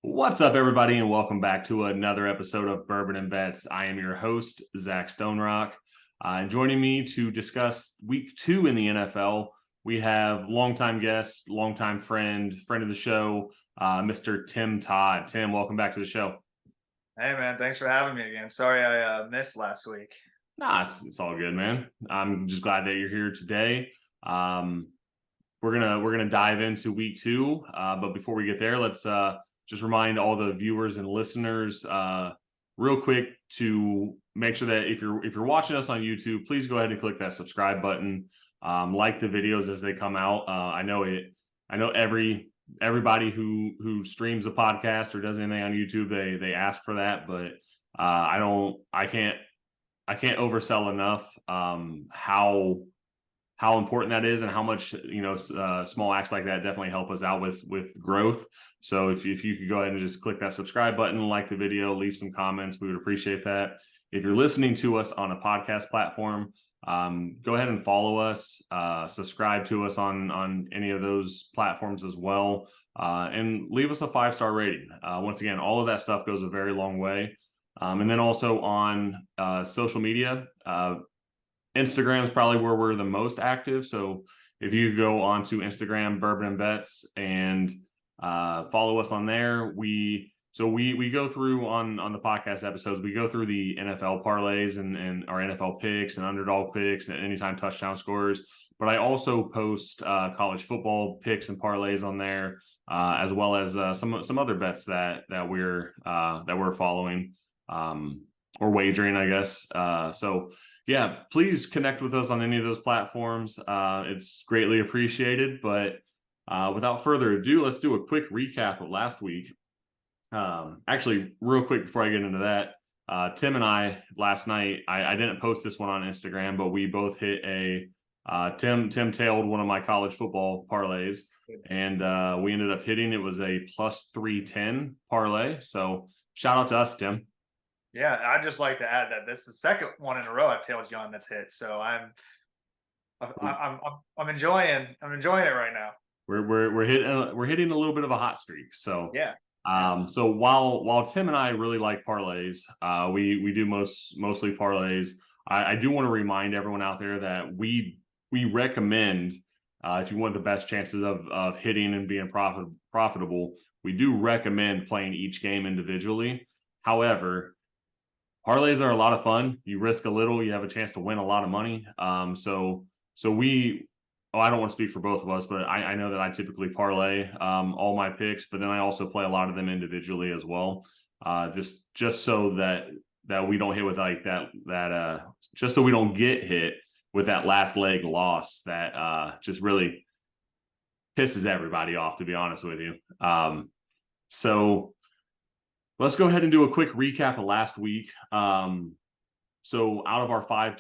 What's up, everybody, and welcome back to another episode of Bourbon and Bets. I am your host, Zach Stonerock. And joining me to discuss week 2 in the NFL, we have longtime guest, longtime friend of the show, Mr. Tim Todd. Tim, welcome back to the show. Hey, man, thanks for having me again. Sorry I missed last week. Nah, it's all good, man. I'm just glad that you're here today. We're gonna dive into week 2, but before we get there, let's just remind all the viewers and listeners real quick to make sure that if you're watching us on YouTube, please go ahead and click that subscribe button. Like the videos as they come out. I know everybody who streams a podcast or does anything on YouTube, they ask for that, but I can't oversell enough how important that is and how much small acts like that definitely help us out with growth. So if you could go ahead and just click that subscribe button, like the video, leave some comments, we would appreciate that. If you're listening to us on a podcast platform, go ahead and follow us, subscribe to us on any of those platforms as well, and leave us a 5-star rating. Once again, all of that stuff goes a very long way. And then also on social media, Instagram is probably where we're the most active. So if you go onto Instagram, Bourbon and Bets, and follow us on there, we go through on the podcast episodes, we go through the NFL parlays and our NFL picks and underdog picks and anytime touchdown scores. But I also post college football picks and parlays on there, as well as some other bets that we're following or wagering, I guess. So yeah, please connect with us on any of those platforms. It's greatly appreciated. But without further ado, let's do a quick recap of last week. Actually, real quick before I get into that, Tim and I last night, I didn't post this one on Instagram, but we both hit a Tim tailed one of my college football parlays, and we ended up hitting, it was a plus 310 parlay. So shout out to us, Tim. Yeah, I'd just like to add that this is the second one in a row I've tailed you on that's hit. So I'm enjoying it right now. We're hitting a little bit of a hot streak. So Yeah. so while Tim and I really like parlays, we do mostly parlays. I do want to remind everyone out there that we recommend, if you want the best chances of hitting and being profitable, we do recommend playing each game individually. However, parlays are a lot of fun. You risk a little, you have a chance to win a lot of money. I don't want to speak for both of us, but I know that I typically parlay all my picks, but then I also play a lot of them individually as well. Just so that we don't hit with like that just so we don't get hit with that last leg loss that just really pisses everybody off, to be honest with you. So let's go ahead and do a quick recap of last week. So out of our 5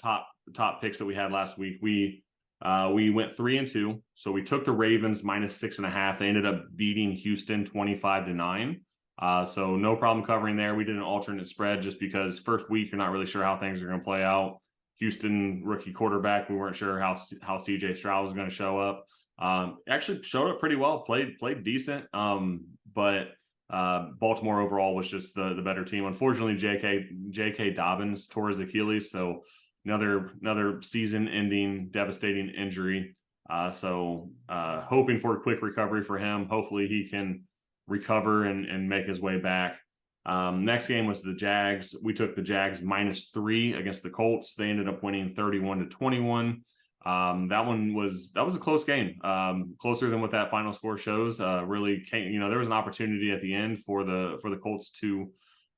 top picks that we had last week, we went 3-2. So we took the Ravens minus 6.5. They ended up beating Houston 25-9. So no problem covering there. We did an alternate spread just because first week you're not really sure how things are going to play out. Houston rookie quarterback, we weren't sure how CJ Stroud was going to show up. Actually showed up pretty well, played decent. But Baltimore overall was just the better team. Unfortunately, J.K. Dobbins tore his Achilles, so another season-ending devastating injury. So hoping for a quick recovery for him. Hopefully he can recover and make his way back. Next game was the Jags. We took the Jags minus 3 against the Colts. They ended up winning 31-21. That was a close game, closer than what that final score shows. Really came, there was an opportunity at the end for the Colts to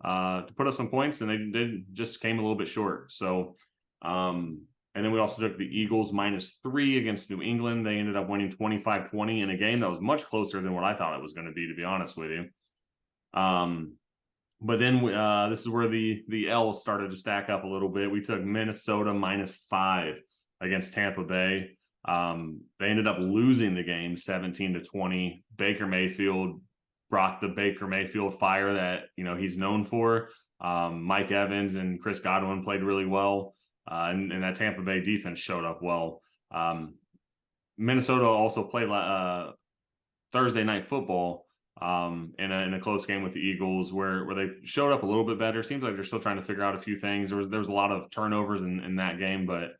put up some points, and they just came a little bit short. So, and then we also took the Eagles minus 3 against New England. They ended up winning 25-20 in a game that was much closer than what I thought it was going to be, to be honest with you. But then this is where the L's started to stack up a little bit. We took Minnesota minus 5 against Tampa Bay. They ended up losing the game 17-20. Baker Mayfield brought the Baker Mayfield fire that he's known for. Mike Evans and Chris Godwin played really well, and that Tampa Bay defense showed up well. Minnesota also played Thursday Night Football in a close game with the Eagles where they showed up a little bit better. Seems like they're still trying to figure out a few things. There was a lot of turnovers in that game, but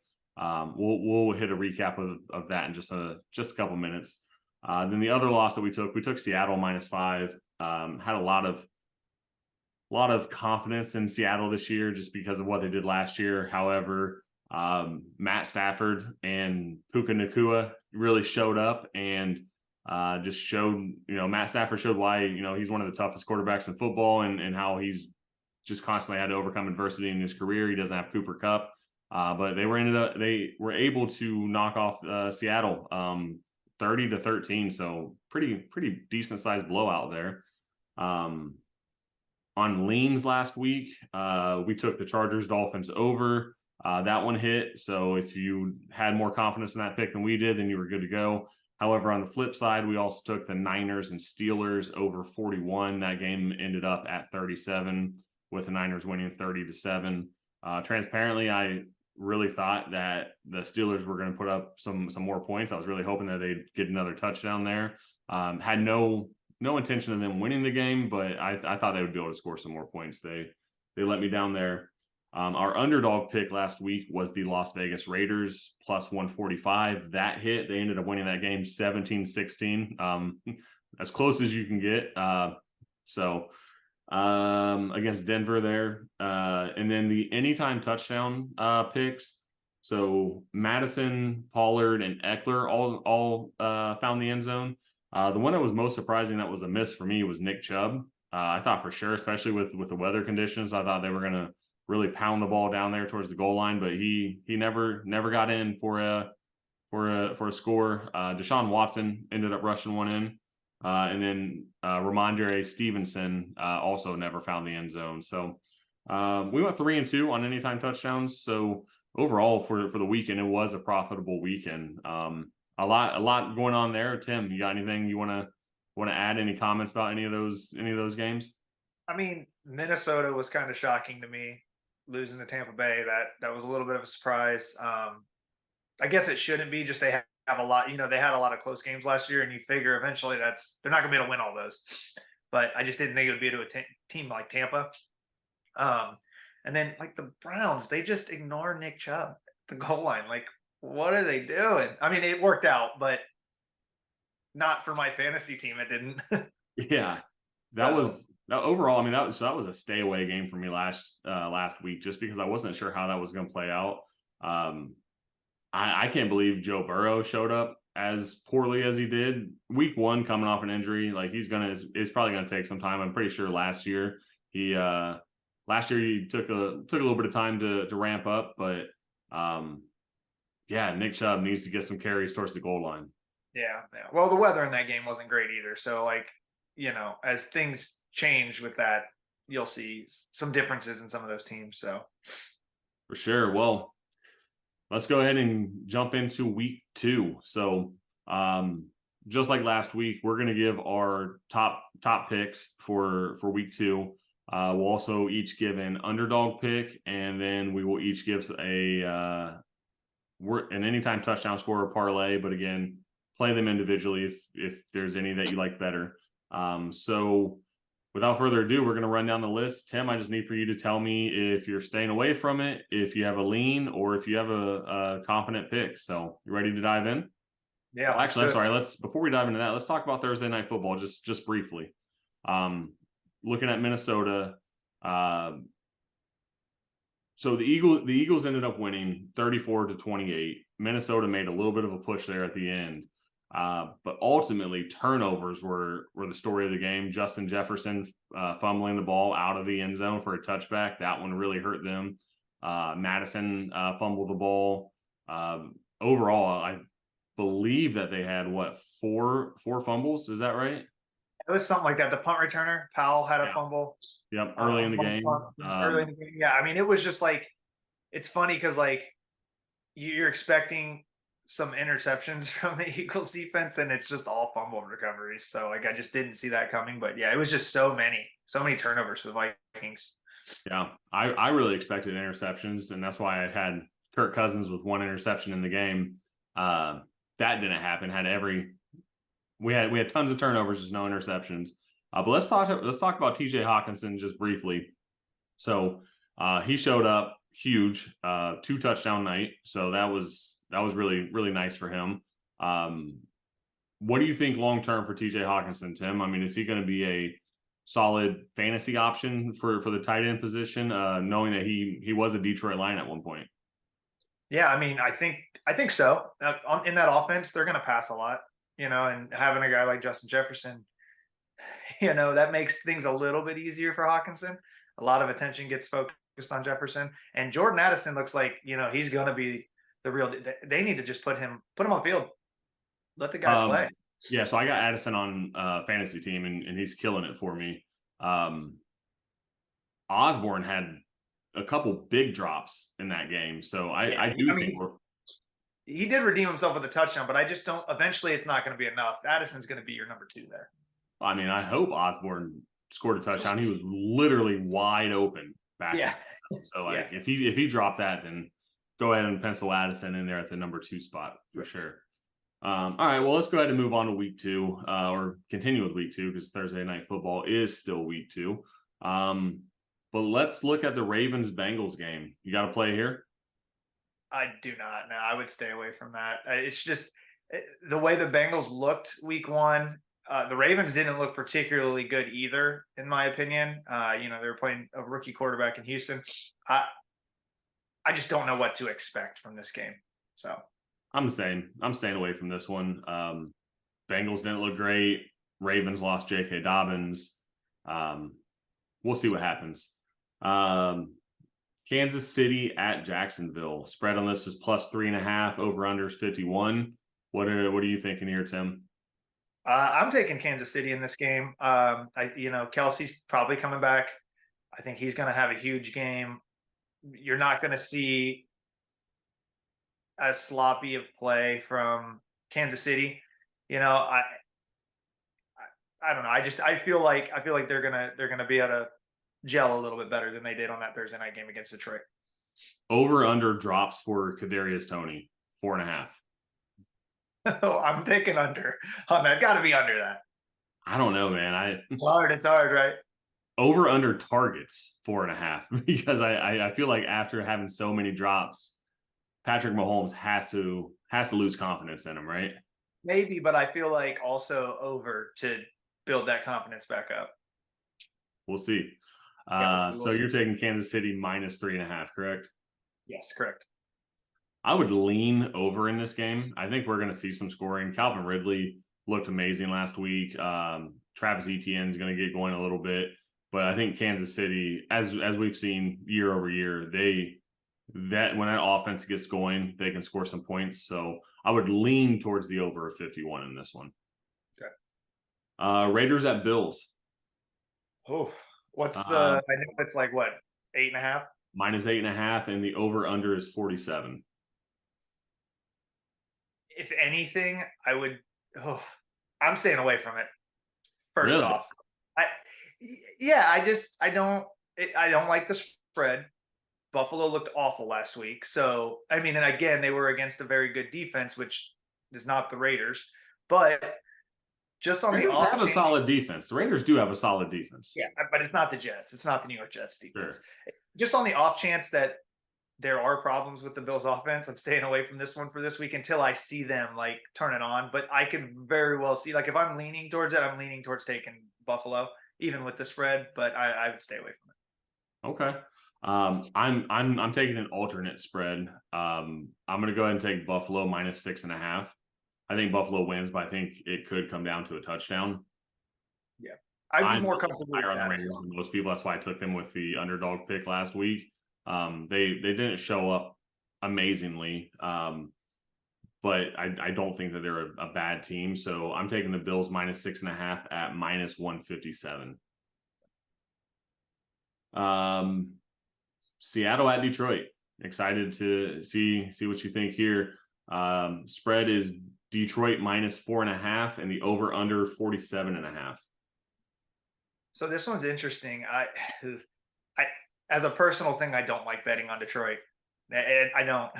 we'll hit a recap of that in just a couple minutes. Then the other loss that we took Seattle -5. Had a lot of confidence in Seattle this year just because of what they did last year. However, Matt Stafford and Puka Nacua really showed up and just showed, Matt Stafford showed why, he's one of the toughest quarterbacks in football and how he's just constantly had to overcome adversity in his career. He doesn't have Cooper Kupp, but they were able to knock off Seattle 30-13. So pretty decent sized blowout there. On leans last week, we took the Chargers Dolphins over. That one hit. So if you had more confidence in that pick than we did, then you were good to go. However, on the flip side, we also took the Niners and Steelers over 41. That game ended up at 37 with the Niners winning 30-7. Transparently, I really thought that the Steelers were going to put up some more points. I was really hoping that they'd get another touchdown there. Had no intention of them winning the game, but I thought they would be able to score some more points. They let me down there. Our underdog pick last week was the Las Vegas Raiders +145. That hit. They ended up winning that game 17-16, as close as you can get. Against Denver there. And then the anytime touchdown picks. So Madison, Pollard, and Eckler all found the end zone. The one that was most surprising that was a miss for me was Nick Chubb. I thought for sure, especially with the weather conditions, I thought they were going to really pound the ball down there towards the goal line, but he never got in for a score. Deshaun Watson ended up rushing one in, and then Ramondre Stevenson also never found the end zone. So we went 3-2 on anytime touchdowns. So overall for the weekend, it was a profitable weekend. A lot going on there. Tim, you got anything you want to add? Any comments about any of those games? I mean, Minnesota was kind of shocking to me, losing to Tampa Bay. That was a little bit of a surprise. I guess it shouldn't be. Just they have a lot. They had a lot of close games last year, and you figure eventually they're not going to be able to win all those. But I just didn't think it would be to a team like Tampa. And then like the Browns, they just ignore Nick Chubb at the goal line. Like, what are they doing? I mean, it worked out, but not for my fantasy team. It didn't. Yeah, that was overall. I mean, that was a stay away game for me last week, just because I wasn't sure how that was going to play out. I can't believe Joe Burrow showed up as poorly as he did. Week 1, coming off an injury, like it's probably going to take some time. I'm pretty sure last year he took a little bit of time to ramp up, but yeah, Nick Chubb needs to get some carries towards the goal line. Yeah. Well, the weather in that game wasn't great either. So, like, as things change with that, you'll see some differences in some of those teams. So, for sure. Well, let's go ahead and jump into week 2. So, just like last week, we're going to give our top picks for week 2. We'll also each give an underdog pick, and then we will each give an anytime touchdown score or parlay. But again, play them individually if there's any that you like better. So without further ado, we're going to run down the list. Tim, I just need for you to tell me if you're staying away from it, if you have a lean, or if you have a confident pick. So you ready to dive in? Yeah. Well, actually, I'm sorry. Before we dive into that, let's talk about Thursday Night Football just briefly. Looking at Minnesota. So the Eagles ended up winning 34-28. Minnesota made a little bit of a push there at the end. But ultimately, turnovers were the story of the game. Justin Jefferson fumbling the ball out of the end zone for a touchback. That one really hurt them. Madison fumbled the ball. Overall, I believe that they had, four fumbles? Is that right? It was something like that. The punt returner, Powell, had a fumble. Yep, early in the game. Early in the game. Yeah, I mean, it was just like, it's funny because, like, you're expecting some interceptions from the Eagles defense, and it's just all fumble recoveries. So, like, I just didn't see that coming. But yeah, it was just so many turnovers for the Vikings. Yeah, I really expected interceptions, and that's why I had Kirk Cousins with 1 interception in the game. That didn't happen. We had tons of turnovers, just no interceptions. But let's talk about TJ Hawkinson just briefly. So he showed up huge, 2 touchdown night. So that was really really nice for him. Um, what do you think long term for TJ Hawkinson, Tim? I mean, is he going to be a solid fantasy option for the tight end position, knowing that he was a Detroit Lion at one point? Yeah, I mean, I think so. In that offense, they're going to pass a lot, and having a guy like Justin Jefferson, that makes things a little bit easier for Hawkinson. A lot of attention gets focused on Jefferson, and Jordan Addison looks like he's going to be the real. They need to just put him on the field, let the guy play. Yeah, so I got Addison on fantasy team, and he's killing it for me. Um, Osborne had a couple big drops in that game, so Yeah, I do I think mean, we're. he did redeem himself with a touchdown, but I just don't. Eventually, it's not going to be enough. Addison's going to be your number 2 there. I mean, I hope Osborne scored a touchdown. He was literally wide open back. Yeah, So yeah. if he dropped that, then go ahead and pencil Addison in there at the number 2 spot for sure. All right, well, let's go ahead and move on to week 2, or continue with week 2 because Thursday night football is still week 2. But let's look at the Ravens Bengals game. You got to play here. I do not. No, I would stay away from that. It's just the way the Bengals looked week 1. The Ravens didn't look particularly good either, in my opinion. They were playing a rookie quarterback in Houston. I just don't know what to expect from this game. So I'm the same. I'm staying away from this one. Bengals didn't look great. Ravens lost J.K. Dobbins. We'll see what happens. Kansas City at Jacksonville. Spread on this is +3.5. Over under is 51. What are you thinking here, Tim? I'm taking Kansas City in this game. Kelsey's probably coming back. I think he's going to have a huge game. You're not going to see as sloppy of play from Kansas City. I don't know. I feel like they're gonna be able to gel a little bit better than they did on that Thursday night game against Detroit. Over under drops for Kadarius Toney 4.5. Oh, I'm taking under on that. Got to be under that. I don't know, man. It's hard. It's hard, right? Over under targets 4.5 because I feel like after having so many drops, Patrick Mahomes has to lose confidence in him, right? Maybe, but I feel like also over to build that confidence back up. We'll see. So you're taking Kansas City -3.5, correct? Yes, correct. I would lean over in this game. I think we're going to see some scoring. Calvin Ridley looked amazing last week. Travis Etienne is going to get going a little bit, but I think Kansas City, as we've seen year over year, when that offense gets going, they can score some points. So I would lean towards the over of 51 in this one. Okay. Raiders at Bills. Oh, what's I know it's like what, 8.5? -8.5, and the over under is 47. If anything, I would. Oh, I'm staying away from it. First Really? off, I don't like the spread. Buffalo looked awful last week. So, I mean, and again, they were against a very good defense, which is not the Raiders. But just on the off have a solid defense. The Raiders do have a solid defense. Yeah, but it's not the Jets. It's not the New York Jets defense. Sure. Just on the off chance that there are problems with the Bills offense, I'm staying away from this one for this week until I see them like turn it on. But I could very well see, like, if I'm leaning towards it, I'm leaning towards taking Buffalo, even with the spread, but I would stay away from it. Okay. I'm taking an alternate spread. I'm gonna go ahead and take Buffalo -6.5. I think Buffalo wins, but I think it could come down to a touchdown. Yeah. I'd be more comfortable higher on the Raiders than most people. That's why I took them with the underdog pick last week. They didn't show up amazingly, but I don't think that they're a bad team. So I'm taking the Bills -6.5 at -157. Seattle at Detroit. Excited to see what you think here. Spread is Detroit -4.5, and the over under 47.5. So this one's interesting. I as a personal thing, I don't like betting on Detroit. I don't.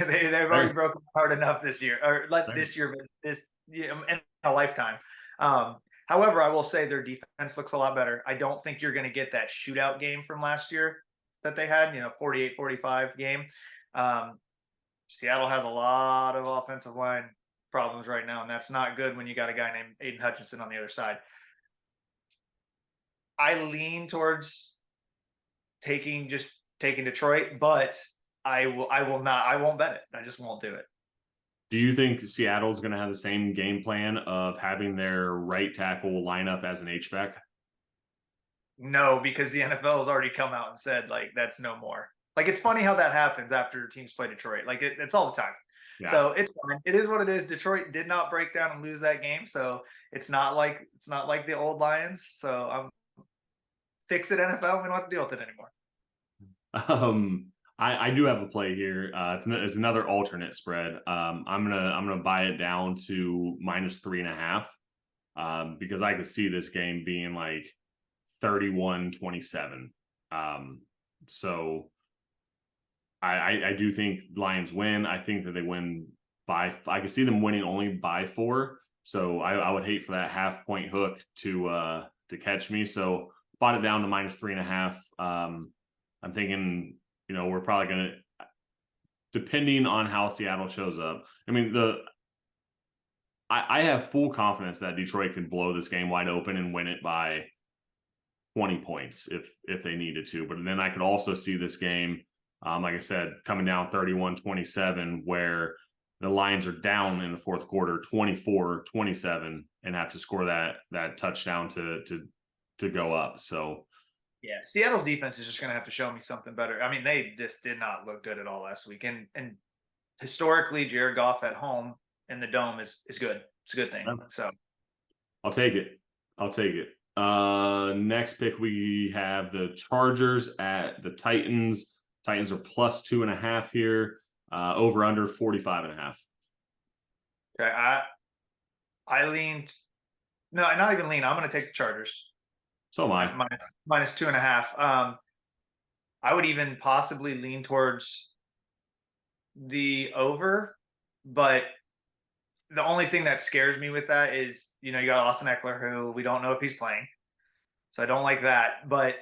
They've already broken my heart enough this year, or this year, but this in a lifetime. However, I will say their defense looks a lot better. I don't think you're going to get that shootout game from last year that they had, 48-45 game. Um, Seattle has a lot of offensive line problems right now, and that's not good when you got a guy named Aiden Hutchinson on the other side. I lean towards taking Detroit, but I won't bet it. I just won't do it. Do you think Seattle's going to have the same game plan of having their right tackle line up as an H-back? No, because the NFL has already come out and said like that's no more. Like it's funny how that happens after teams play Detroit. Like it's all the time. Yeah. So it's fine. It is what it is. Detroit did not break down and lose that game, so it's not like the old Lions. So fix it, NFL. We don't have to deal with it anymore. I do have a play here. It's another alternate spread. I'm gonna buy it down to -3.5. Because I could see this game being like 31-27. So I do think Lions win. I think that they win I could see them winning only by 4. So I would hate for that half-point hook to catch me. So bought it down to -3.5. I'm thinking, we're probably gonna, depending on how Seattle shows up. I mean, I have full confidence that Detroit can blow this game wide open and win it by 20 points if they needed to. But then I could also see this game, like I said, coming down 31-27, where the Lions are down in the fourth quarter 24-27 and have to score that touchdown to go up. So yeah, Seattle's defense is just going to have to show me something better. I mean, they just did not look good at all last week, and historically, Jared Goff at home in the dome is good. It's a good thing. So I'll take it. Next pick, we have the Chargers at the Titans. Titans are +2.5 here. Over under 45.5. Okay, I leaned. No, not even lean. I'm going to take the Chargers. So am I. -2.5. I would even possibly lean towards the over, but the only thing that scares me with that is, you got Austin Eckler, who we don't know if he's playing. So I don't like that. But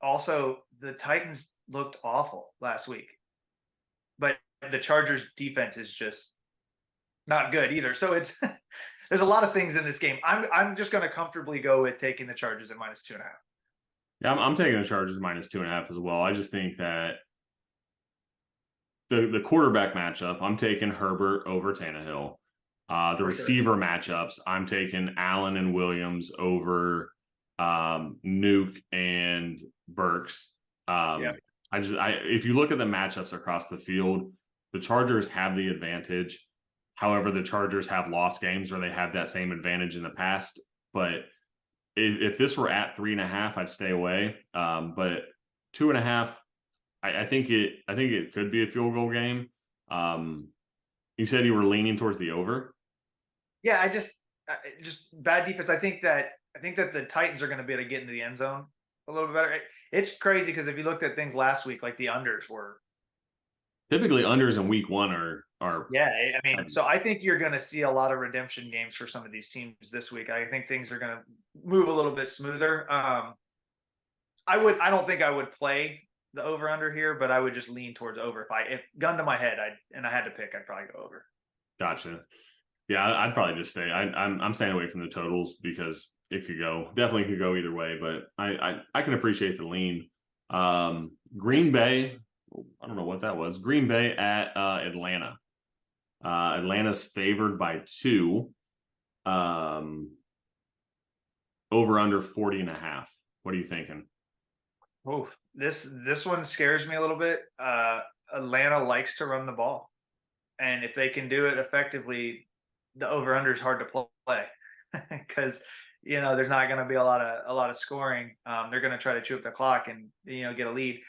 also, the Titans looked awful last week. But the Chargers defense is just not good either. So it's there's a lot of things in this game. I'm just going to comfortably go with taking the Chargers at -2.5. Yeah, I'm taking the Chargers -2.5 as well. I just think that the quarterback matchup, I'm taking Herbert over Tannehill. The receiver matchups, I'm taking Allen and Williams over Nuke and Burks. If you look at the matchups across the field, the Chargers have the advantage. However, the Chargers have lost games or they have that same advantage in the past. But if this were at 3.5, I'd stay away. But 2.5, I think it could be a field goal game. You said you were leaning towards the over. Yeah, I just bad defense. I think that the Titans are going to be able to get into the end zone a little bit better. It's crazy because if you looked at things last week, like the unders were typically unders in week 1 are yeah. I mean, so I think you're going to see a lot of redemption games for some of these teams this week. I think things are going to move a little bit smoother. I don't think I would play the over under here, but I would just lean towards over. If gun to my head, I had to pick, I'd probably go over. Gotcha. Yeah, I'd probably just stay. I'm staying away from the totals because it definitely could go either way. But I can appreciate the lean. Green Bay, I don't know what that was. Green Bay at Atlanta. Atlanta's favored by 2. Over under 40.5. What are you thinking? Oh, this one scares me a little bit. Atlanta likes to run the ball, and if they can do it effectively, the over under is hard to play because there's not going to be a lot of scoring. They're going to try to chew up the clock and get a lead.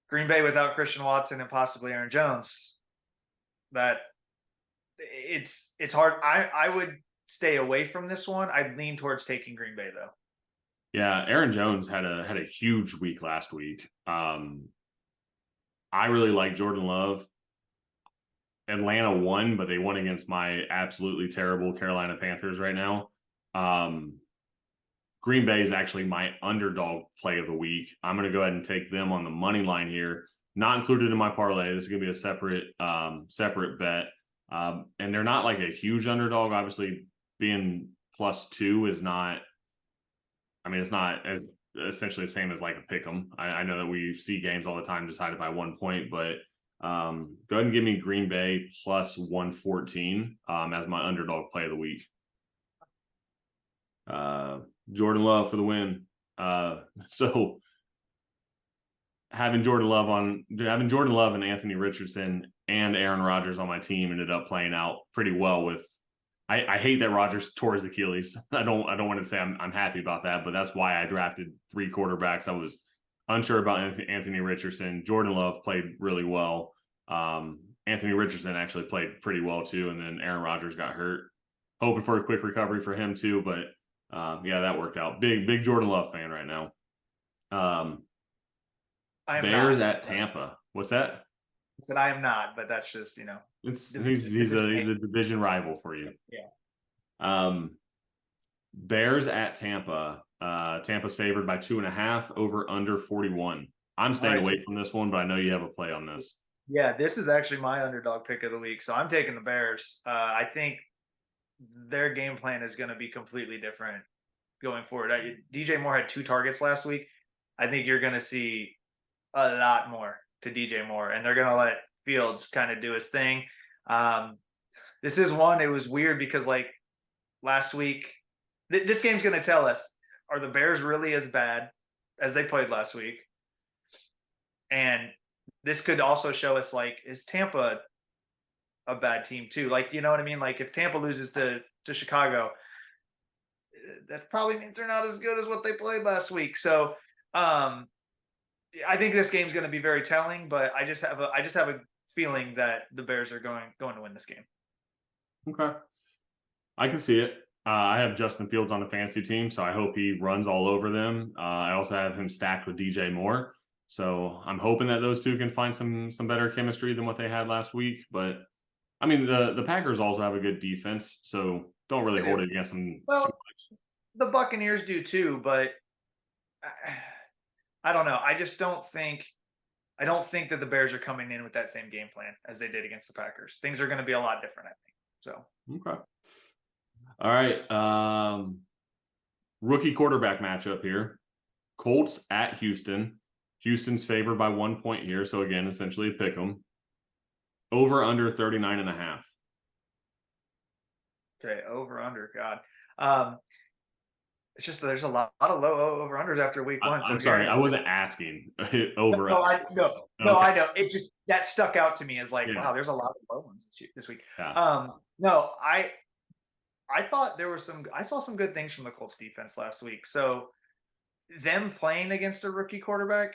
Green Bay without Christian Watson and possibly Aaron Jones, that it's hard. I would stay away from this one. I'd lean towards taking Green Bay though. Yeah, Aaron Jones had a huge week last week. I really like Jordan Love. Atlanta won, but they won against my absolutely terrible Carolina Panthers right now. Green Bay is actually my underdog play of the week. I'm going to go ahead and take them on the money line here. Not included in my parlay. This is going to be a separate bet. And they're not like a huge underdog. Obviously, being +2 is not. I mean, it's not as essentially the same as like a pick 'em. I know that we see games all the time decided by 1 point, but go ahead and give me Green Bay +114 as my underdog play of the week. Jordan Love for the win. So having Jordan Love and Anthony Richardson and Aaron Rodgers on my team ended up playing out pretty well with. I hate that Rodgers tore his Achilles. I don't want to say I'm happy about that, but that's why I drafted 3 quarterbacks. I was unsure about Anthony Richardson. Jordan Love played really well. Anthony Richardson actually played pretty well too, and then Aaron Rodgers got hurt. Hoping for a quick recovery for him too, but yeah, that worked out. Big Jordan Love fan right now. Bears at Tampa. What's that? I said I am not, but that's just he's a division rival for you. Yeah. Bears at Tampa. Tampa's favored by 2.5 over under 41. I'm staying away from this one, but I know you have a play on this. Yeah, this is actually my underdog pick of the week, so I'm taking the Bears. I think their game plan is going to be completely different going forward. DJ Moore had 2 targets last week. I think you're going to see a lot more to DJ Moore, and they're going to let Fields kind of do his thing. This is one, it was weird because like last week, this game's going to tell us, are the Bears really as bad as they played last week? And this could also show us, like, is Tampa a bad team too? Like, you know what I mean? Like if Tampa loses to Chicago, that probably means they're not as good as what they played last week. So I think this game's going to be very telling, but I just have a feeling that the Bears are going to win this game. Okay. I can see it. I have Justin Fields on the fantasy team, so I hope he runs all over them. I also have him stacked with DJ Moore. So I'm hoping that those two can find some better chemistry than what they had last week. But I mean, the Packers also have a good defense, so don't really hold it against them too much. The Buccaneers do too, but I don't know. I don't think that the Bears are coming in with that same game plan as they did against the Packers. Things are going to be a lot different, I think. So okay. All right. Rookie quarterback matchup here. Colts at Houston. Houston's favored by 1 point here. So again, essentially pick them. Over under 39.5. Okay, over under. God. It's just there's a lot of low over unders after week 1. I'm sorry, I wasn't asking over. No, I know. It just that stuck out to me as like, wow, there's a lot of low ones this week. Yeah. No, I thought I saw some good things from the Colts defense last week. So them playing against a rookie quarterback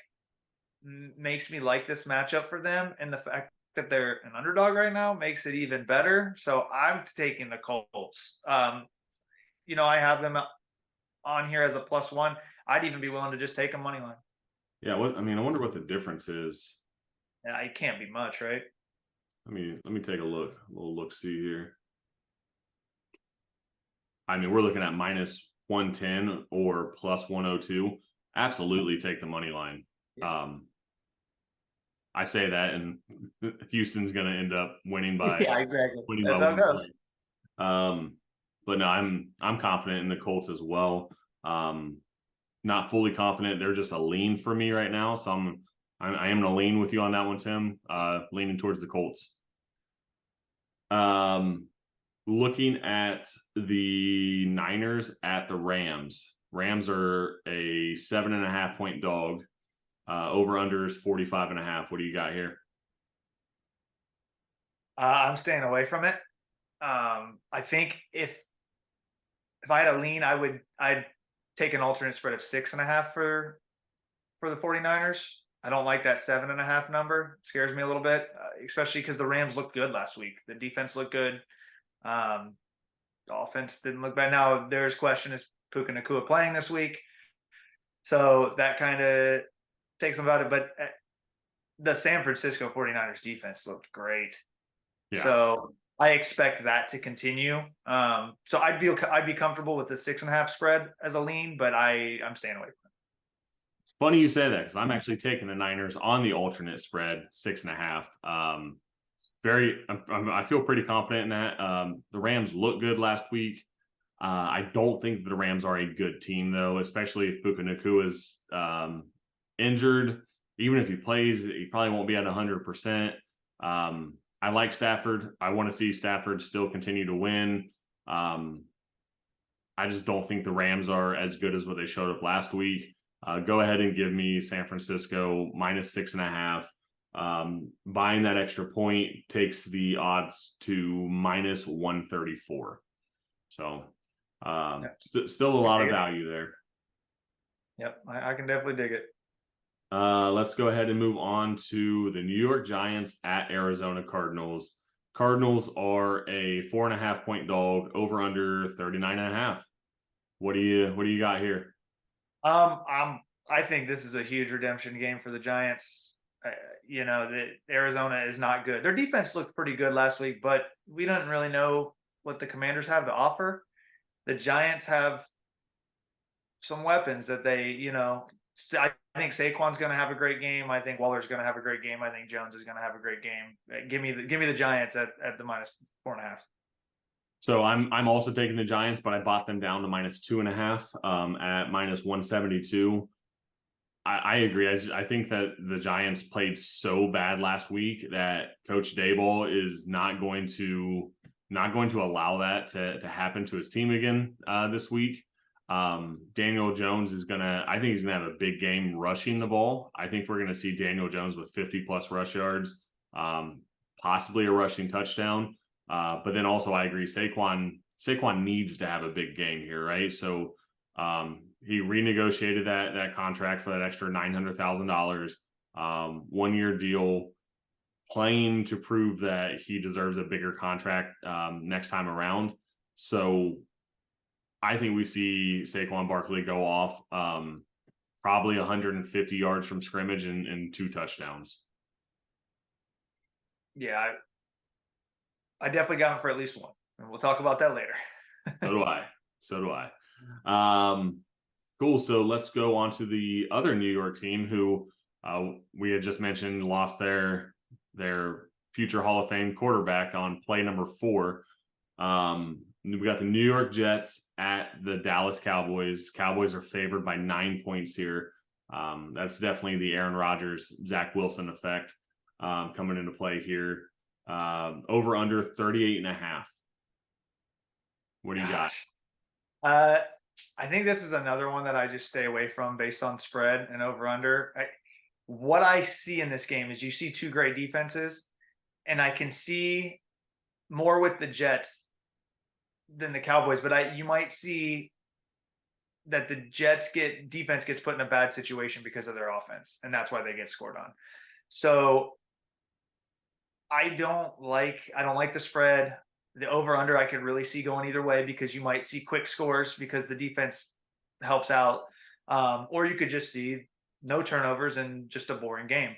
makes me like this matchup for them, and the fact that they're an underdog right now makes it even better. So I'm taking the Colts. I have them on here as a +1. I'd even be willing to just take a money line. Yeah, I wonder what the difference is. Yeah, it can't be much, right? Let me take a little look-see here. I mean, we're looking at -110 or +102. Absolutely take the money line. Yeah. I say that, and Houston's going to end up winning by exactly. That's how it goes. But no, I'm confident in the Colts as well. Not fully confident. They're just a lean for me right now, so I am going to lean with you on that one, Tim. Leaning towards the Colts. Looking at the Niners at the Rams. Rams are a 7.5 point dog. Over under is 45.5. What do you got here? I'm staying away from it. I think if I had a lean, I'd take an alternate spread of 6.5 for the 49ers. I don't like that 7.5 number. It scares me a little bit, especially because the Rams looked good last week. The defense looked good. The offense didn't look bad. Now there's question, is Puka Nacua playing this week? So that kind of takes them about it. But the San Francisco 49ers defense looked great. Yeah. So I expect that to continue. So I'd be comfortable with the 6.5 spread as a lean, but I'm staying away from it. It's funny you say that because I'm actually taking the Niners on the alternate spread 6.5. I feel pretty confident in that. The Rams look good last week. I don't think the Rams are a good team though, especially if Puka Nacua is injured. Even if he plays, he probably won't be at 100%. I like Stafford. I want to see Stafford still continue to win. I just don't think the Rams are as good as what they showed up last week. Go ahead and give me San Francisco minus 6.5. Buying that extra point takes the odds to minus 134. So still a lot of value there. Yep, I can definitely dig it. Let's go ahead and move on to the New York Giants at Arizona Cardinals. Cardinals are a 4.5-point dog, over under 39.5. What do you got here? I think this is a huge redemption game for the Giants. The Arizona is not good. Their defense looked pretty good last week, but we don't really know what the Commanders have to offer. The Giants have some weapons that I think Saquon's going to have a great game. I think Waller's going to have a great game. I think Jones is going to have a great game. Give me the Giants at the minus 4.5. So I'm also taking the Giants, but I bought them down to minus 2.5 at minus 172. I agree. I think that the Giants played so bad last week that Coach Daboll is not going to allow that to happen to his team again this week. Daniel Jones I think he's gonna have a big game rushing the ball. I think we're gonna see Daniel Jones with 50+ rush yards, possibly a rushing touchdown. But then also I agree, Saquon needs to have a big game here, right? So he renegotiated that contract for that extra $900,000, 1-year deal, playing to prove that he deserves a bigger contract next time around. So I think we see Saquon Barkley go off probably 150 yards from scrimmage and 2 touchdowns. Yeah, I definitely got him for at least one, and we'll talk about that later. So do I. Cool. So let's go on to the other New York team who we had just mentioned lost their future Hall of Fame quarterback on play number 4. We got the New York Jets at the Dallas Cowboys. Cowboys are favored by 9 points here. That's definitely the Aaron Rodgers, Zach Wilson effect coming into play here. Over under 38.5. What do you got? I think this is another one that I just stay away from based on spread and over under. What I see in this game is you see 2 great defenses, and I can see more with the Jets than the Cowboys, but you might see that the Jets defense gets put in a bad situation because of their offense, and that's why they get scored on. So I don't like the spread. The over under I could really see going either way because you might see quick scores because the defense helps out, or you could just see no turnovers and just a boring game.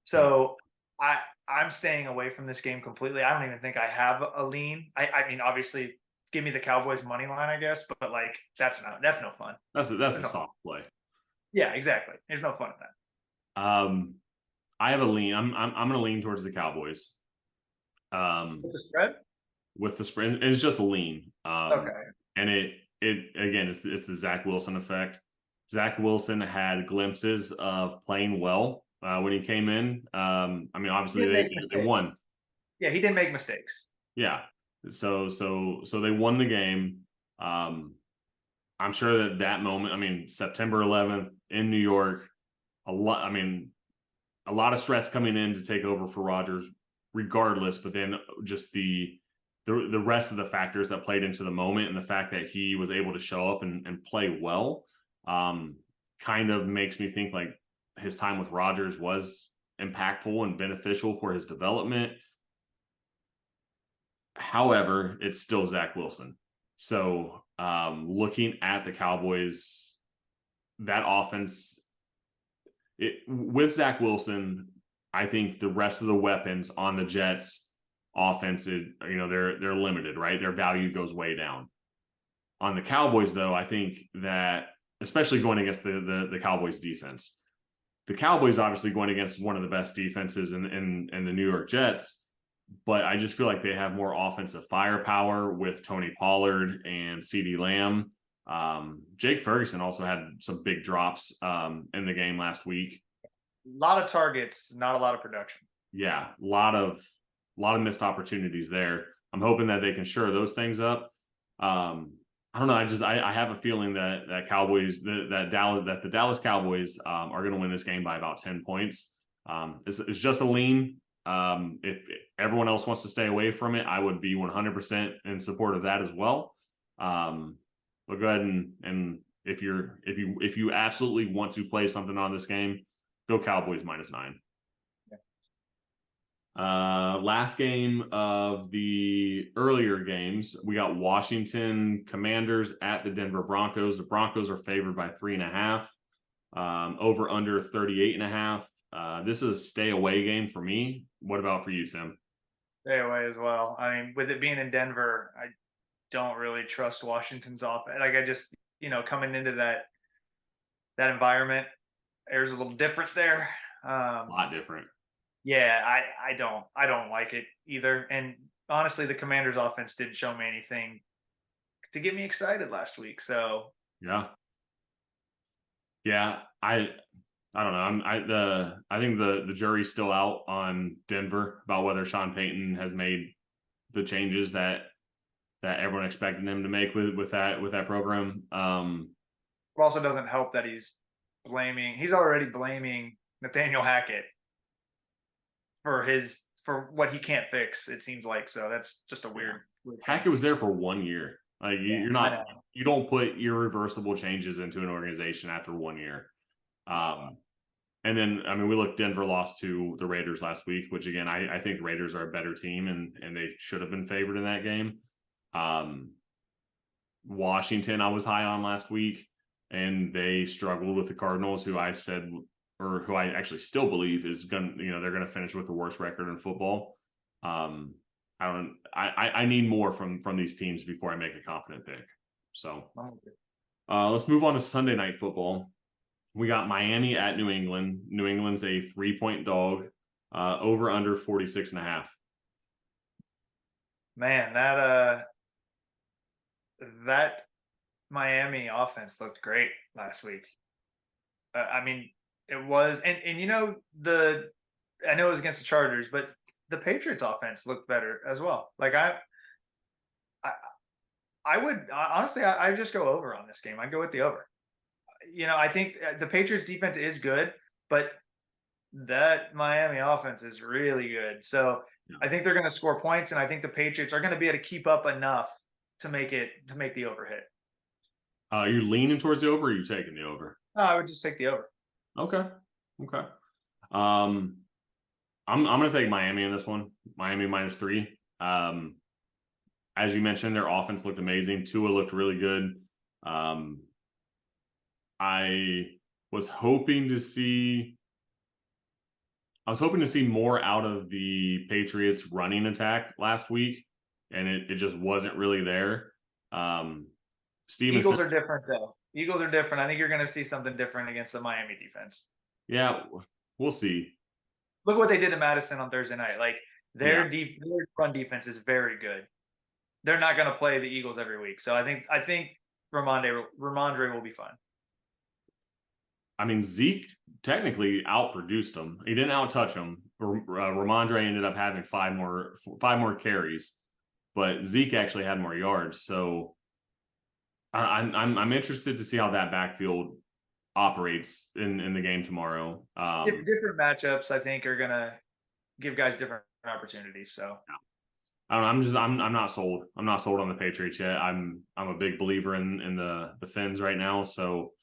So I'm staying away from this game completely. I don't even think I have a lean. I mean, obviously, give me the Cowboys money line, I guess, but like that's no fun. That's a soft play. Yeah, exactly. There's no fun in that. I have a lean. I'm going to lean towards the Cowboys. With the spread? With the spread, it's just a lean. Okay. And it again, it's the Zach Wilson effect. Zach Wilson had glimpses of playing well when he came in. I mean, obviously they won. Yeah, he didn't make mistakes. Yeah. So they won the game. I'm sure that moment, I mean, September 11th in New York, a lot of stress coming in to take over for Rodgers regardless, but then just the rest of the factors that played into the moment and the fact that he was able to show up and play well kind of makes me think like his time with Rodgers was impactful and beneficial for his development. However, it's still Zach Wilson. So looking at the Cowboys, that offense, with Zach Wilson, I think the rest of the weapons on the Jets offense is, they're limited, right? Their value goes way down. On the Cowboys, though, I think that, especially going against the Cowboys defense, the Cowboys obviously going against one of the best defenses in the New York Jets, but I just feel like they have more offensive firepower with Tony Pollard and CeeDee Lamb. Jake Ferguson also had some big drops in the game last week. A lot of targets, not a lot of production. Yeah, a lot of missed opportunities there. I'm hoping that they can shore those things up. I don't know. I have a feeling that the Dallas Cowboys are going to win this game by about 10 points. It's just a lean. If everyone else wants to stay away from it, I would be 100% in support of that as well. But go ahead and if you absolutely want to play something on this game, go Cowboys -9. Last game of the earlier games, we got Washington Commanders at the Denver Broncos. The Broncos are favored by 3.5, over under 38.5. This is a stay away game for me. What about for you, Tim? Stay away as well. I mean, with it being in Denver, I don't really trust Washington's offense. Like, I just, coming into that environment, air's a little different there. A lot different. Yeah, I don't like it either. And honestly, the Commanders' offense didn't show me anything to get me excited last week. So yeah, I don't know. I think the jury's still out on Denver about whether Sean Payton has made the changes that everyone expected him to make with that program. it also doesn't help that he's already blaming Nathaniel Hackett for what he can't fix, it seems like. So that's just a weird Hackett was there for 1 year. Like, you don't put irreversible changes into an organization after 1 year. And then, I mean, we looked, Denver lost to the Raiders last week, which again, I think Raiders are a better team and they should have been favored in that game. Washington, I was high on last week, and they struggled with the Cardinals, who I said, or who I actually still believe is they're gonna finish with the worst record in football. I need more from these teams before I make a confident pick. So let's move on to Sunday Night Football. We got Miami at New England. New England's a 3-point dog, over under 46.5. Man, that Miami offense looked great last week. I mean, it was, and I know it was against the Chargers, but the Patriots offense looked better as well. Like, I would honestly, I just go over on this game. I'd go with the over. I think the Patriots defense is good, but that Miami offense is really good. So I think they're going to score points, and I think the Patriots are going to be able to keep up enough to make the over hit. Are you leaning towards the over, or are you taking the over? No, I would just take the over. Okay. I'm going to take Miami in this one. Miami -3. As you mentioned, their offense looked amazing. Tua looked really good. I was hoping to see more out of the Patriots running attack last week, and it just wasn't really there. Eagles are different, though. Eagles are different. I think you're going to see something different against the Miami defense. Yeah, we'll see. Look what they did to Madison on Thursday night. Like, their run defense is very good. They're not going to play the Eagles every week. So I think Ramondre will be fine. I mean, Zeke technically outproduced him. He didn't outtouch him. Ramondre ended up having five more carries, but Zeke actually had more yards. So I'm interested to see how that backfield operates in the game tomorrow. Different matchups, I think, are gonna give guys different opportunities. So I don't know, I'm not sold. I'm not sold on the Patriots yet. I'm a big believer in the Fins right now. So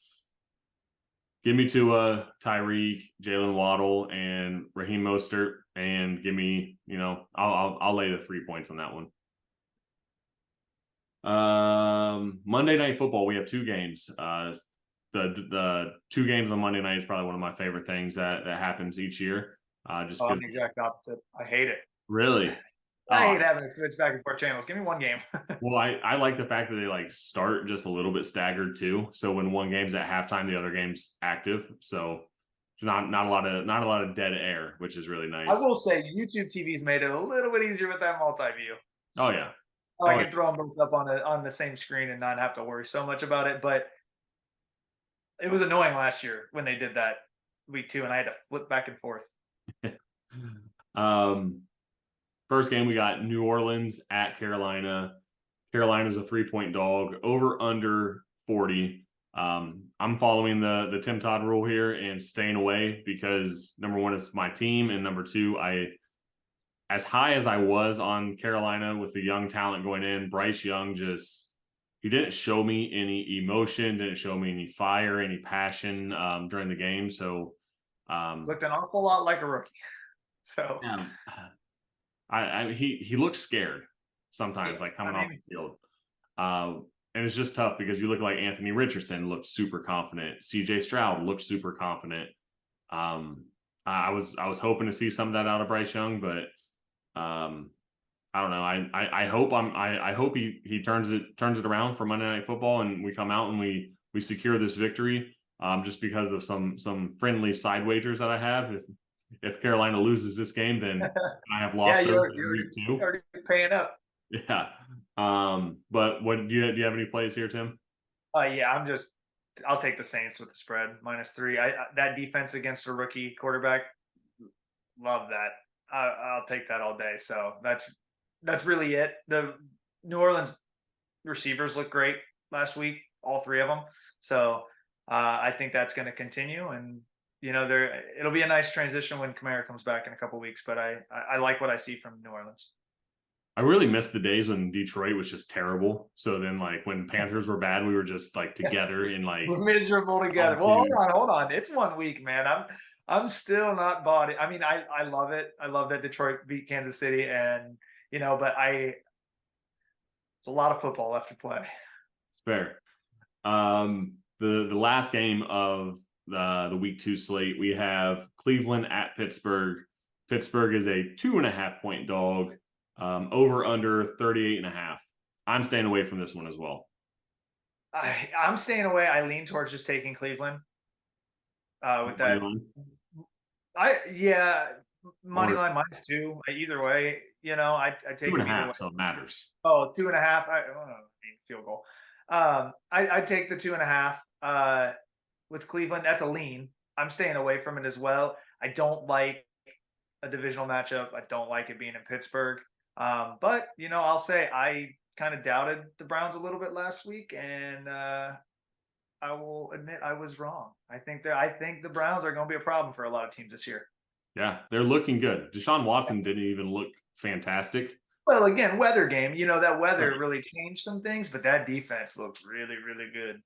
give me Tua, Tyreek, Jalen Waddle, and Raheem Mostert, and give me, I'll lay the 3 points on that one. Monday Night Football, we have 2 games. The 2 games on Monday night is probably one of my favorite things that happens each year. I'm the exact opposite. I hate it. Really? I hate having to switch back and forth channels. Give me one game. Well, I like the fact that they like start just a little bit staggered too. So when one game's at halftime, the other game's active. So not a lot of dead air, which is really I nice. will say YouTube TV's made it a little bit easier with that multi-view. Oh yeah. I Oh yeah. can throw them both up on the same screen and not have to worry so much about it. But it was annoying last year when they did that week 2, and I had to flip back and forth. um First game we got New Orleans at Carolina. Carolina's a 3-point dog, over under 40. I'm following the Tim Todd rule here and staying away because number one, it's my team, and number two, as high as I was on Carolina with the young talent going in, Bryce Young he didn't show me any emotion, didn't show me any fire, any passion during the game. So Looked an awful lot like a rookie. So yeah, he looks scared sometimes, like coming off the field. And it's just tough because you look like Anthony Richardson looked super confident. CJ Stroud looked super confident. I was hoping to see some of that out of Bryce Young, but I don't know. I hope he turns it around for Monday Night Football and we come out and we secure this victory. Just because of some friendly side wagers that I have. If Carolina loses this game, then I have lost those in week 2. You're already paying up. Yeah. But what do you have any plays here, Tim? Yeah, I'll take the Saints with the spread -3. That defense against a rookie quarterback, love that. I'll take that all day. So that's really it. The New Orleans receivers look great last week, all 3 of them. So I think that's going to continue, and it'll be a nice transition when Kamara comes back in a couple weeks. But I like what I see from New Orleans. I really missed the days when Detroit was just terrible. So then, like when Panthers were bad, we were just like together in like we're miserable together. Well, hold on. It's 1 week, man. I'm still not bought it. I mean, I love it. I love that Detroit beat Kansas City, and but it's a lot of football left to play. It's fair. The last game of the week 2 slate, we have Cleveland at Pittsburgh. Pittsburgh is a 2.5-point dog. Over under 38.5. I'm staying away from this one as well. I'm staying away. I lean towards just taking Cleveland. With that, money line -2. Either way, I take 2.5, so it matters. Oh, 2.5. I field goal. I take the 2.5 with Cleveland. That's a lean. I'm staying away from it as well. I don't like a divisional matchup. I don't like it being in Pittsburgh. But I'll say I kind of doubted the Browns a little bit last week, and I will admit I was wrong. I think the Browns are going to be a problem for a lot of teams this year. Yeah, they're looking good. Deshaun Watson didn't even look fantastic. Well, again, weather game. That weather really changed some things, but that defense looked really, really good.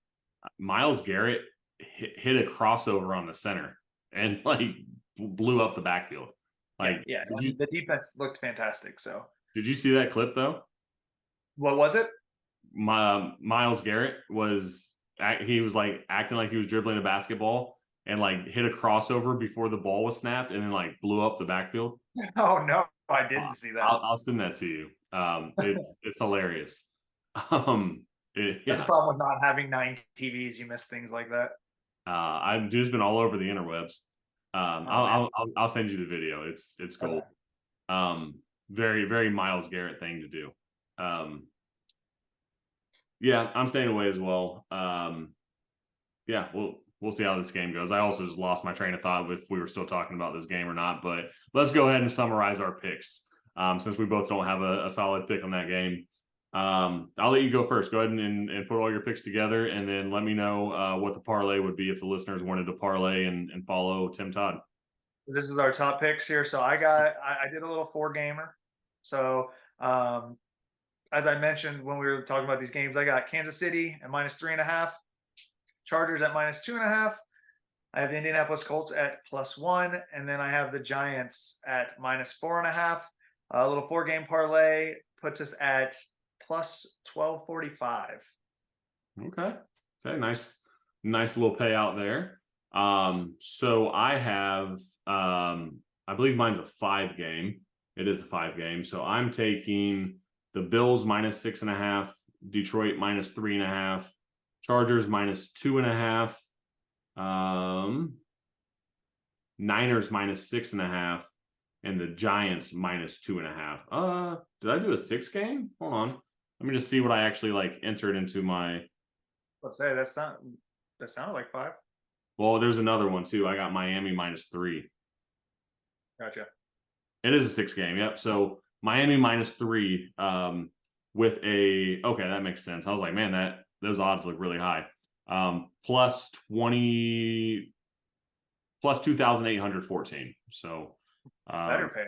Myles Garrett hit a crossover on the center and like blew up the backfield. Like, yeah, the defense looked fantastic. So, did you see that clip though? What was it? Myles Garrett was like acting like he was dribbling a basketball and like hit a crossover before the ball was snapped and then like blew up the backfield. Oh no, I didn't see that. I'll send that to you. It's hilarious. That's a problem with not having 9 TVs. You miss things like that. I've just been all over the interwebs. I'll send you the video. It's cool. Okay. Very, very Myles Garrett thing to do. Yeah, I'm staying away as well. Yeah, we'll see how this game goes. I also just lost my train of thought if we were still talking about this game or not, but let's go ahead and summarize our picks. Since we both don't have a solid pick on that game. I'll let you go first. Go ahead and put all your picks together, and then let me know what the parlay would be if the listeners wanted to parlay and follow Tim Todd. This is our top picks here. So I did a little 4-gamer. So as I mentioned when we were talking about these games, I got Kansas City at -3.5, Chargers at -2.5. I have the Indianapolis Colts at +1, and then I have the Giants at -4.5. A little 4-game parlay puts us at +1245. Okay. Nice little payout there. So I have I believe mine's a 5-game. It is a 5-game. So I'm taking the Bills -6.5, Detroit -3.5, Chargers -2.5, Niners -6.5, and the Giants -2.5. Did I do a 6-game? Hold on. Let me just see what I actually like entered into my. Let's say that sounded like 5. Well, there's another one too. I got Miami -3. Gotcha. It is a 6-game. Yep. So Miami -3. With a okay, that makes sense. I was like, man, that those odds look really high. Plus 20, plus 2,814. So Better pay.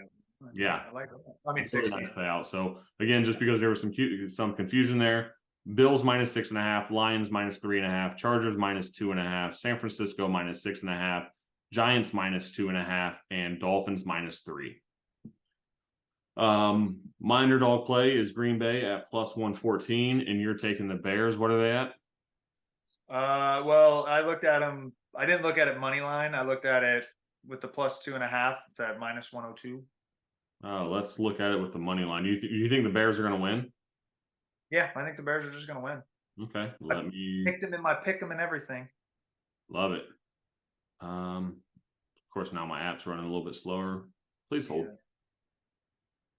yeah, I like that. I mean, it's a really 6 nice games. payout. So again, just because there was some confusion there. Bills -6.5, Lions -3.5, Chargers -2.5, San Francisco -6.5, Giants -2.5, and Dolphins -3. My underdog play is Green Bay at +114, and you're taking the Bears. What are they at? Well, I looked at them. I didn't look at it money line. I looked at it with the +2.5. It's at -102. Let's look at it with the money line. You think the Bears are going to win? Yeah, I think the Bears are just going to win. Okay, I let me. picked them in my pick them and everything. Love it. Of course, now my app's running a little bit slower. Please hold. Yeah.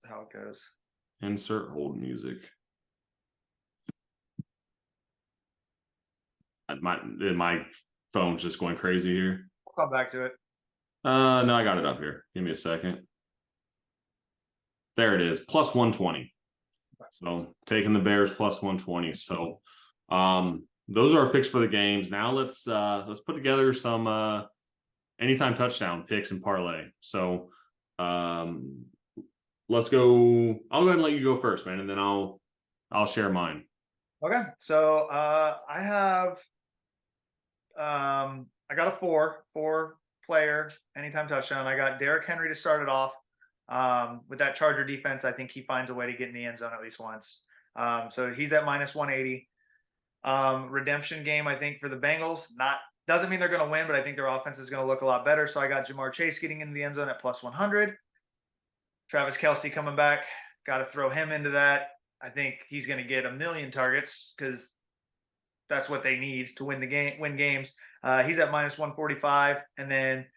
How it goes. Insert hold music. My phone's just going crazy here. I'll come back to it. No, I got it up here. Give me a second. There it is, +120. So taking the Bears +120. So those are our picks for the games. Now let's put together some anytime touchdown picks and parlay. So let's go. I'll go ahead and let you go first, man, and then I'll share mine. Okay, so I have I got a four player anytime touchdown. I got Derrick Henry to start it off. With that Charger defense, I think he finds a way to get in the end zone at least once. So he's at -180. Redemption game, I think, for the Bengals. Doesn't mean they're going to win, but I think their offense is going to look a lot better. So I got Jamar Chase getting into the end zone at +100. Travis Kelce coming back. Got to throw him into that. I think he's going to get 1 million targets because that's what they need to win games. He's at -145, and then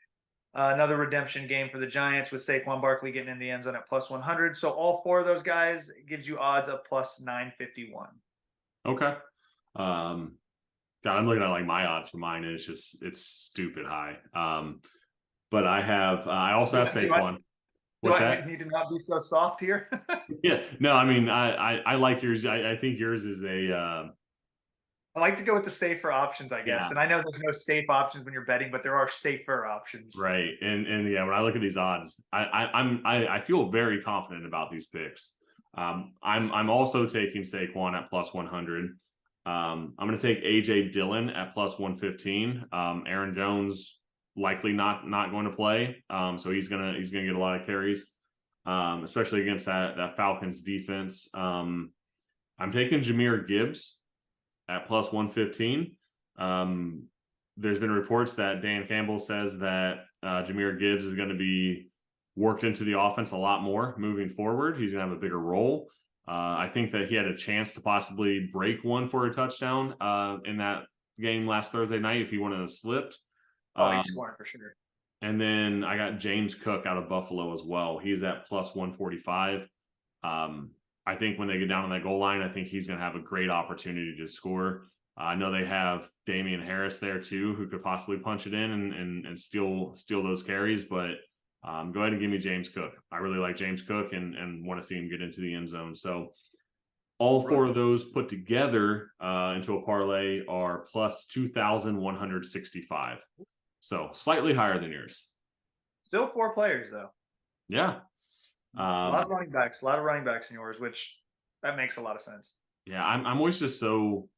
another redemption game for the Giants with Saquon Barkley getting in the end zone at +100. So all 4 of those guys gives you odds of +951. Okay. God, I'm looking at like my odds for mine, and it's stupid high. But I also have Saquon. What's Do I that? need to not be so soft here? Yeah, no, I mean, I like yours. I think yours is a I like to go with the safer options, I guess. yeah, And I know there's no safe options when you're betting, but there are safer options. right. And yeah, when I look at these odds, I feel very confident about these picks. I'm also taking Saquon at +100. I'm going to take AJ Dillon at +115. Aaron Jones likely not going to play, so he's gonna get a lot of carries, especially against that Falcons defense. I'm taking Jahmyr Gibbs at +115. There's been reports that Dan Campbell says that Jahmyr Gibbs is going to be worked into the offense a lot more moving forward. He's going to have a bigger role. I think that he had a chance to possibly break one for a touchdown in that game last Thursday night if he wouldn't have slipped. He's scoring for sure. And then I got James Cook out of Buffalo as well. He's at +145. I think when they get down on that goal line, I think he's going to have a great opportunity to score. I know they have Damian Harris there too, who could possibly punch it in and steal those carries. But go ahead and give me James Cook. I really like James Cook and want to see him get into the end zone. So all 4 of those put together into a parlay are +2,165. So slightly higher than yours. Still 4 players though. Yeah. A lot of running backs, a lot of running backs in yours, which that makes a lot of sense. Yeah, I'm always just so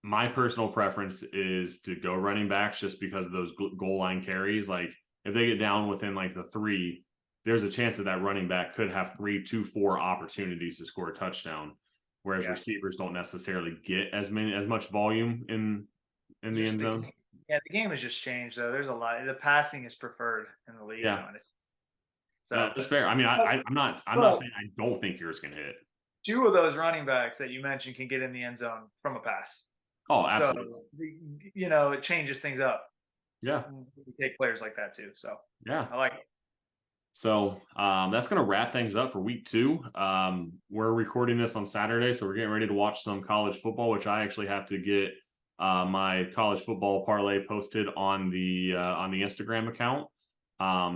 my personal preference is to go running backs just because of those goal line carries. Like if they get down within like the 3, there's a chance that running back could have 3 to 4 opportunities to score a touchdown, whereas receivers don't necessarily get as much volume in the end zone. Yeah, the game has just changed though. There's a lot. The passing is preferred in the league. Yeah. It's So That's fair. I mean, I'm not but saying I don't think yours can hit. two of those running backs that you mentioned can get in the end zone from a pass. Oh, So, absolutely. it changes things up. Yeah. We take players like that too. So Yeah. I like it. So that's going to wrap things up for week 2. We're recording this on Saturday, so we're getting ready to watch some college football, which I actually have to get my college football parlay posted on the Instagram account.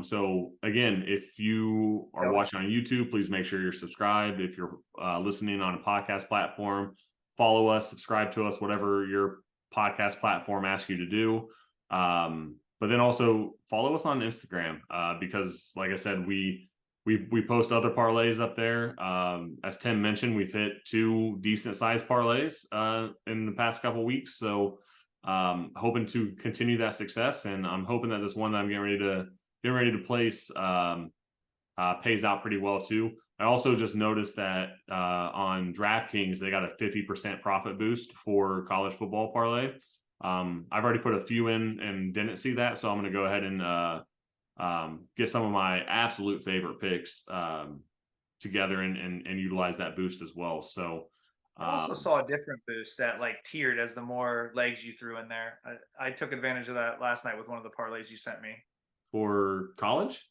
So again, if you are watching on YouTube, please make sure you're subscribed. If you're listening on a podcast platform, follow us, subscribe to us, whatever your podcast platform asks you to do. But then also follow us on Instagram because, like I said, we post other parlays up there. As Tim mentioned, we've hit 2 decent sized parlays in the past couple of weeks. So hoping to continue that success, and I'm hoping that this one that I'm getting ready to place pays out pretty well too. I also just noticed that on DraftKings they got a 50% profit boost for college football parlay. I've already put a few in and didn't see that, so I'm going to go ahead and get some of my absolute favorite picks together and utilize that boost as well. So I also saw a different boost that like tiered as the more legs you threw in there. I took advantage of that last night with one of the parlays you sent me. for college,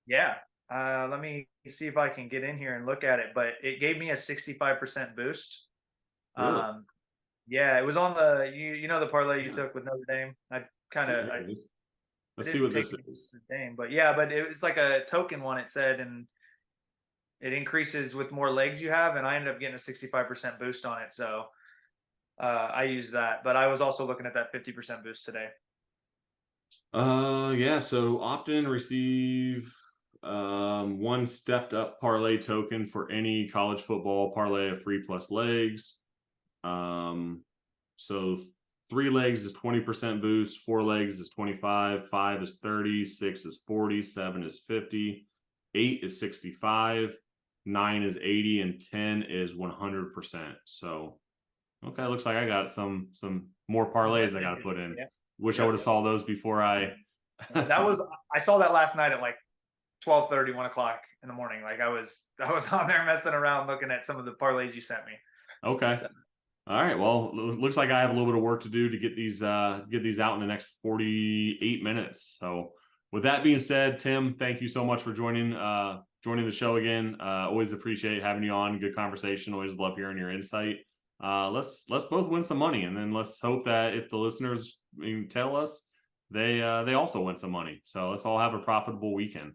Yeah. Let me see if I can get in here and look at it, but it gave me a 65% boost. really? Um, yeah, it was on the the parlay you took with Notre Dame. I Let's see didn't what take this is. Notre Dame, but yeah, but it's like a token one. It said, and it increases with more legs you have, and I ended up getting a 65% boost on it. So I used that, but I was also looking at that 50% boost today. Yeah, so opt in, receive 1 stepped up parlay token for any college football parlay of 3+ legs. So 3 legs is 20% boost, 4 legs is 25, 5 is 30, 6 is 40, 7 is 50, 8 is 65, 9 is 80, and 10 is 100%. So okay, looks like I got some more parlays I got to put in. Yeah. Wish I would have saw those before I. I saw that last night at like 12:30, 1 o'clock in the morning. Like I was on there messing around looking at some of the parlays you sent me. Okay. So, All right. Well, looks like I have a little bit of work to do to get these out in the next 48 minutes. So with that being said, Tim, thank you so much for joining the show again. Always appreciate having you on. Good conversation. Always love hearing your insight. Let's both win some money, and then let's hope that if the listeners tell us, they also win some money. So let's all have a profitable weekend.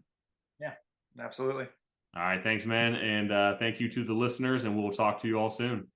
yeah, absolutely. All right. Thanks, man. And thank you to the listeners, and we'll talk to you all soon.